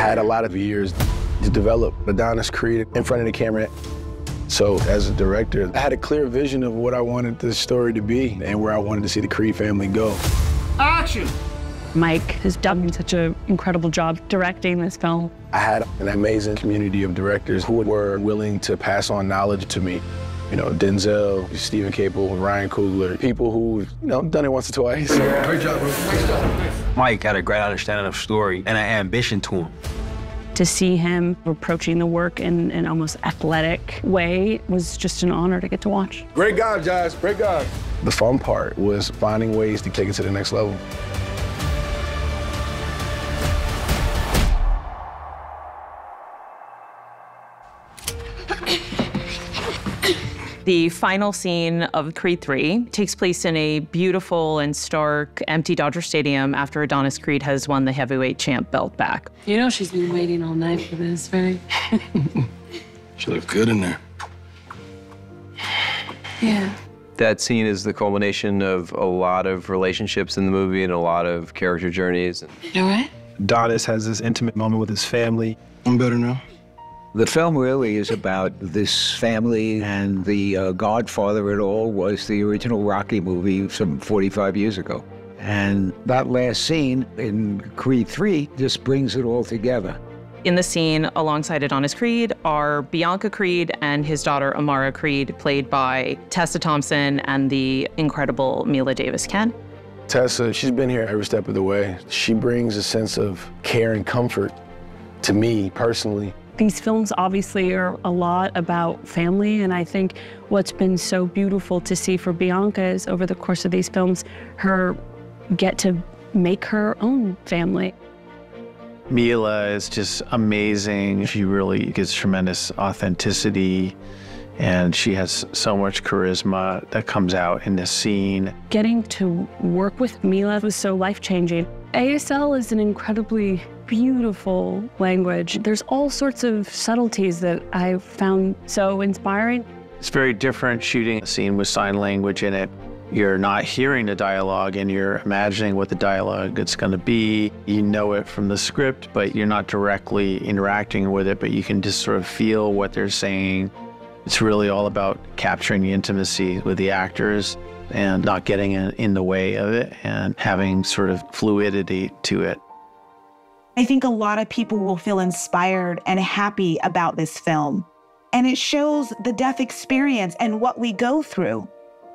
had a lot of years to develop Adonis Creed in front of the camera. So as a director, I had a clear vision of what I wanted this story to be and where I wanted to see the Creed family go. Action! Mike has done such an incredible job directing this film. I had an amazing community of directors who were willing to pass on knowledge to me. You know, Denzel, Stephen Caple, Ryan Coogler, people who've, done it once or twice. Great job, bro. Nice job. Mike had a great understanding of story and an ambition to him. To see him approaching the work in an almost athletic way was just an honor to get to watch. Great job, Josh. Great job. The fun part was finding ways to take it to the next level. The final scene of Creed 3 takes place in a beautiful and stark, empty Dodger Stadium after Adonis Creed has won the heavyweight champ belt back. You know she's been waiting all night for this, right? She looked good in there. Yeah. That scene is the culmination of a lot of relationships in the movie and a lot of character journeys. You all right? Adonis has this intimate moment with his family. I'm better now. The film really is about this family, and the godfather of it all was the original Rocky movie some 45 years ago. And that last scene in Creed 3 just brings it all together. In the scene alongside Adonis Creed are Bianca Creed and his daughter Amara Creed, played by Tessa Thompson and the incredible Mila Davis-Ken. Tessa, she's been here every step of the way. She brings a sense of care and comfort to me personally. These films obviously are a lot about family, and I think what's been so beautiful to see for Bianca is over the course of these films, her get to make her own family. Mila is just amazing. She really gives tremendous authenticity, and she has so much charisma that comes out in this scene. Getting to work with Mila was so life-changing. ASL is an incredibly beautiful language. There's all sorts of subtleties that I've found so inspiring. It's very different shooting a scene with sign language in it. You're not hearing the dialogue and you're imagining what the dialogue is going to be. You know it from the script, but you're not directly interacting with it, but you can just sort of feel what they're saying. It's really all about capturing the intimacy with the actors and not getting in the way of it and having sort of fluidity to it. I think a lot of people will feel inspired and happy about this film. And it shows the deaf experience and what we go through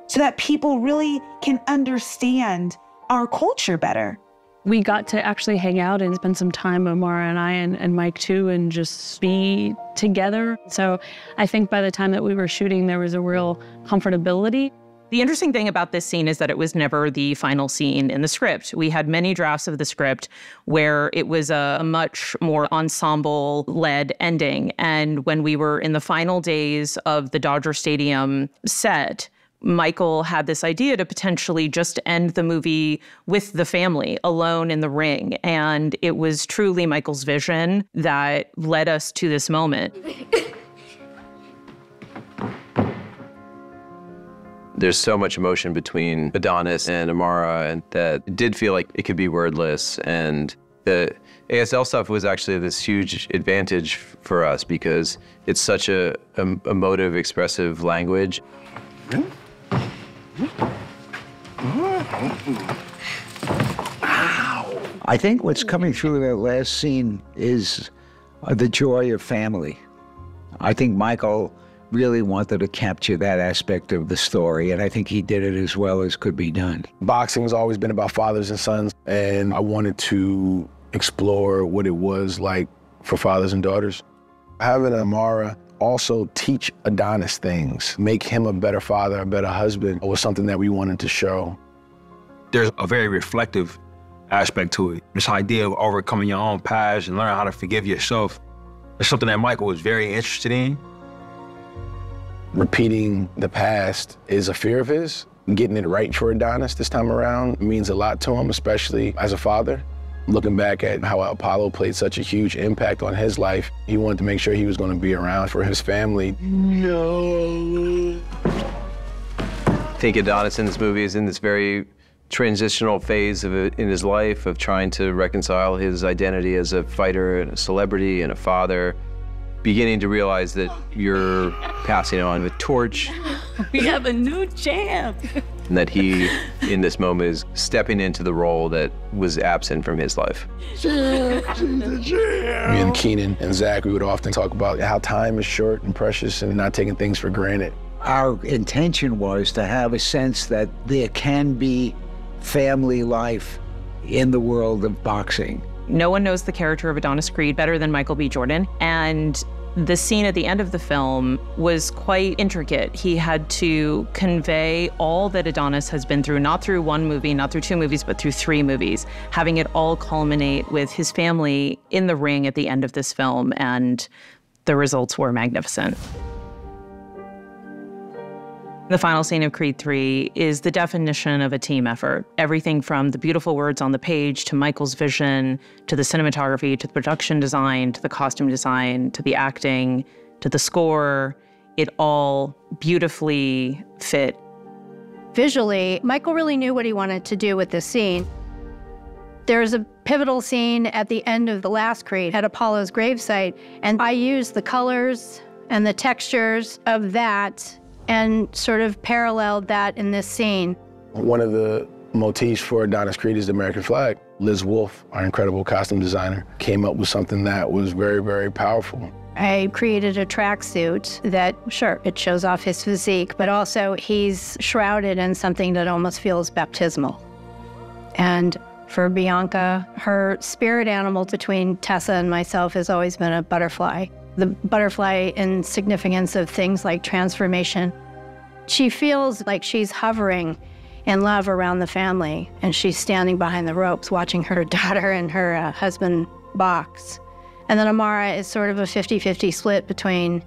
so that people really can understand our culture better. We got to actually hang out and spend some time, Amara and I, and Mike too, and just be together. So I think by the time that we were shooting, there was a real comfortability. The interesting thing about this scene is that it was never the final scene in the script. We had many drafts of the script where it was a much more ensemble-led ending. And when we were in the final days of the Dodger Stadium set, Michael had this idea to potentially just end the movie with the family alone in the ring. And it was truly Michael's vision that led us to this moment. There's so much emotion between Adonis and Amara, and that it did feel like it could be wordless. And the ASL stuff was actually this huge advantage for us because it's such a emotive, expressive language. I think what's coming through in that last scene is the joy of family. I think Michael really wanted to capture that aspect of the story, and I think he did it as well as could be done. Boxing has always been about fathers and sons, and I wanted to explore what it was like for fathers and daughters. Having Amara also teach Adonis things, make him a better father, a better husband, was something that we wanted to show. There's a very reflective aspect to it. This idea of overcoming your own past and learning how to forgive yourself is something that Michael was very interested in. Repeating the past is a fear of his. Getting it right for Adonis this time around means a lot to him, especially as a father. Looking back at how Apollo played such a huge impact on his life, he wanted to make sure he was going to be around for his family. No. I think Adonis in this movie is in this very transitional phase in his life of trying to reconcile his identity as a fighter and a celebrity and a father, beginning to realize that you're passing on a torch. We have a new champ. And that he, in this moment, is stepping into the role that was absent from his life. Me and Keenan and Zach, we would often talk about how time is short and precious and not taking things for granted. Our intention was to have a sense that there can be family life in the world of boxing. No one knows the character of Adonis Creed better than Michael B. Jordan. And the scene at the end of the film was quite intricate. He had to convey all that Adonis has been through, not through one movie, not through two movies, but through three movies, having it all culminate with his family in the ring at the end of this film, and the results were magnificent. The final scene of Creed 3 is the definition of a team effort. Everything from the beautiful words on the page to Michael's vision, to the cinematography, to the production design, to the costume design, to the acting, to the score, it all beautifully fit. Visually, Michael really knew what he wanted to do with this scene. There's a pivotal scene at the end of the last Creed at Apollo's gravesite, and I used the colors and the textures of that and sort of paralleled that in this scene. One of the motifs for Adonis Creed is the American flag. Liz Wolfe, our incredible costume designer, came up with something that was very, very powerful. I created a tracksuit that, sure, it shows off his physique, but also he's shrouded in something that almost feels baptismal. And for Bianca, her spirit animal between Tessa and myself has always been a butterfly. The butterfly in significance of things like transformation. She feels like she's hovering in love around the family, and she's standing behind the ropes watching her daughter and her husband box. And then Amara is sort of a 50-50 split between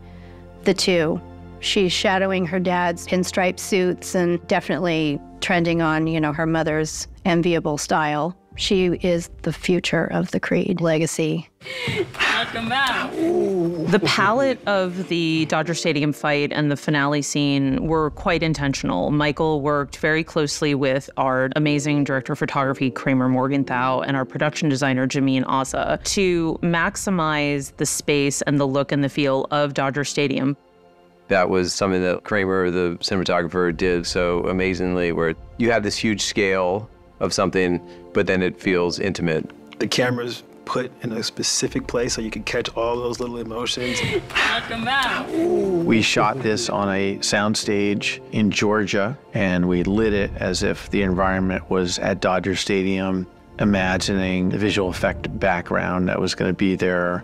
the two. She's shadowing her dad's pinstripe suits and definitely trending on, her mother's enviable style. She is the future of the Creed legacy. The palette of the Dodger Stadium fight and the finale scene were quite intentional. Michael worked very closely with our amazing director of photography, Kramer Morgenthau, and our production designer, Jameen Asa, to maximize the space and the look and the feel of Dodger Stadium. That was something that Kramer, the cinematographer, did so amazingly, where you have this huge scale of something, but then it feels intimate. The camera's put in a specific place so you can catch all those little emotions. We shot this on a soundstage in Georgia, and we lit it as if the environment was at Dodger Stadium, imagining the visual effect background that was going to be there.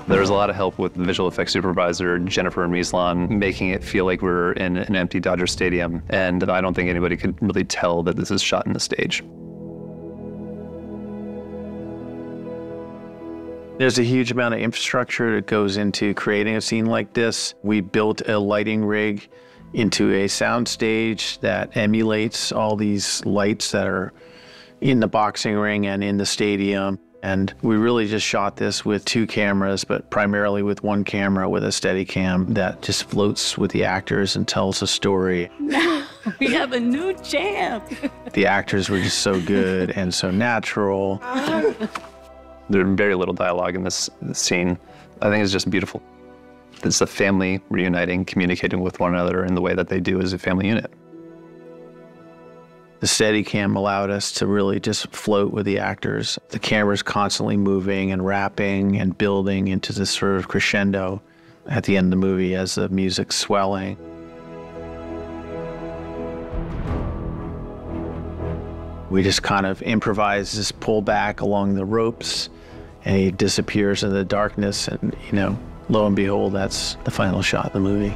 There was a lot of help with the visual effects supervisor, Jennifer Mieslan, making it feel like we're in an empty Dodger Stadium, and I don't think anybody could really tell that this is shot in the stage. There's a huge amount of infrastructure that goes into creating a scene like this. We built a lighting rig into a sound stage that emulates all these lights that are in the boxing ring and in the stadium. And we really just shot this with 2 cameras, but primarily with 1 camera with a Steadicam that just floats with the actors and tells a story. We have a new champ. The actors were just so good and so natural. There's very little dialogue in this scene. I think it's just beautiful. It's a family reuniting, communicating with one another in the way that they do as a family unit. The Steadicam allowed us to really just float with the actors. The camera's constantly moving and wrapping and building into this sort of crescendo at the end of the movie as the music's swelling. We just kind of improvise this pull back along the ropes, and he disappears in the darkness, and lo and behold, that's the final shot of the movie.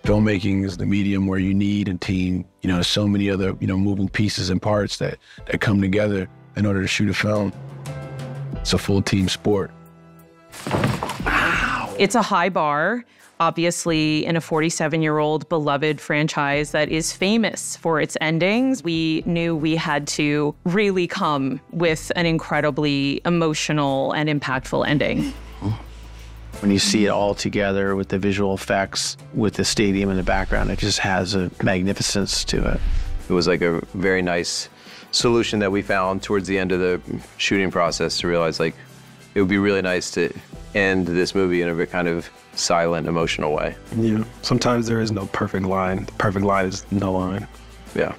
Filmmaking is the medium where you need a team. There's so many other, moving pieces and parts that come together in order to shoot a film. It's a full team sport. It's a high bar. Obviously, in a 47-year-old beloved franchise that is famous for its endings, we knew we had to really come with an incredibly emotional and impactful ending. When you see it all together with the visual effects, with the stadium in the background, it just has a magnificence to it. It was like a very nice solution that we found towards the end of the shooting process to realize like it would be really nice to end this movie in a very kind of silent, emotional way. Yeah. Sometimes there is no perfect line. The perfect line is no line. Yeah.